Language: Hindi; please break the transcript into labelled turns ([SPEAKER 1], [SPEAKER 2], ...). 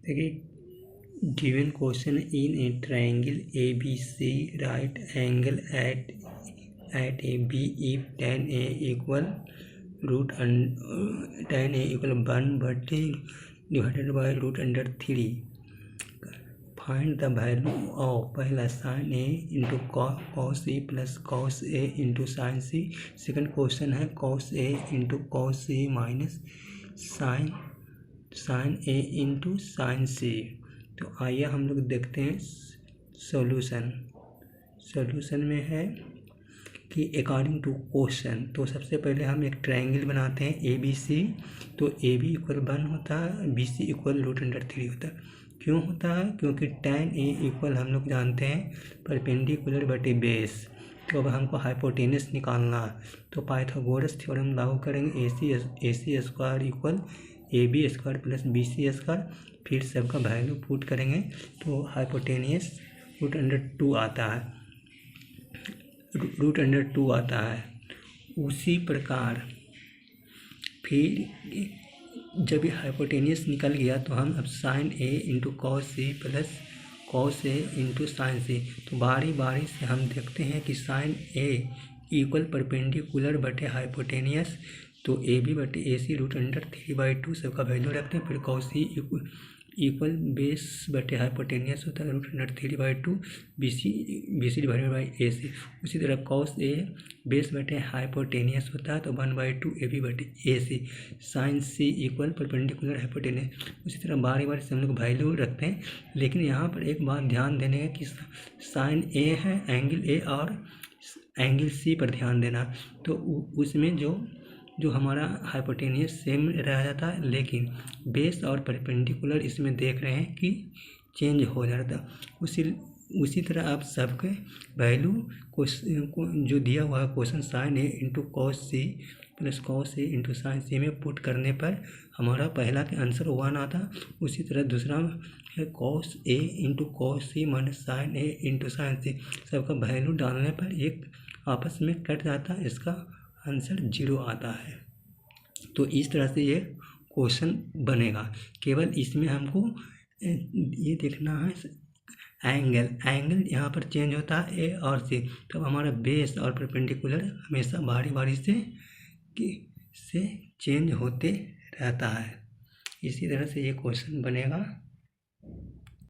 [SPEAKER 1] देखिए given question in a triangle ABC right angle at A B if tan A equal tan A equal 1/3 √3 find the value of पहला sin A into cos C plus cos A into sin C। Second question है cos A into cos C minus sin A into sin C। तो आइए हम लोग देखते हैं सॉल्यूशन में है कि अकॉर्डिंग टू क्वेश्चन। तो सबसे पहले हम एक ट्रायंगल बनाते हैं ABC। तो AB इक्वल 1 होता है, BC इक्वल √3 होता है। क्यों होता है? क्योंकि tan A इक्वल हम लोग जानते हैं परपेंडिकुलर बटे बेस। तो अब हमको हाइपोटेनस निकालना है, तो पाइथागोरस थ्योरम लागू करेंगे। AC square equal AB square plus BC square, फिर सबका वैल्यू पुट करेंगे तो हाइपोटेनियस √2 आता है, √2 आता है। उसी प्रकार फिर जब ये हाइपोटेनियस निकल गया तो हम अब sin A into cos C plus cos A into sin C। तो बारी बारी से हम देखते हैं कि sin A इक्वल परपेंडिकुलर बटे हाइपोटेनियस, तो AB बटे AC √3/2 सबका वैल्यू रखते हैं। फिर cos C इक्वल बेस बटे हाइपोटेनियस होता है √3/2 BC डिवाइडेड बाई AC। उसी तरह cos A बेस बटे हाइपोटेनियस होता है तो 1/2 AB बटे AC। sin C equal perpendicular hypotenuse. उसी तरह बारी बारी से हम लोग वैल्यू रखते हैं। लेकिन यहाँ पर एक बात ध्यान देने है कि sin A है एंगल A और एंगल C पर ध्यान देना। तो उसमें जो हमारा हाइपोटेनियस सेम रह जाता है, लेकिन बेस और परपेंडिकुलर इसमें देख रहे हैं कि चेंज हो जाता है। उसी तरह आप सबके वैल्यू को जो दिया हुआ है question sin A into cos C plus cos A into sin C में पुट करने पर हमारा पहला का आंसर 1 आता। उसी तरह दूसरा है cos A into cos C minus sin A into sin C। सबका वैल्यू डालने पर एक आपस में कट जाता है, इसका आंसर 0 आता है। तो इस तरह से ये क्वेश्चन बनेगा। केवल इसमें हमको ये देखना है एंगल यहाँ पर चेंज होता है A और C, तब हमारा बेस और परपेंडिकुलर हमेशा बारी बारी से चेंज होते रहता है। इसी तरह से ये क्वेश्चन बनेगा।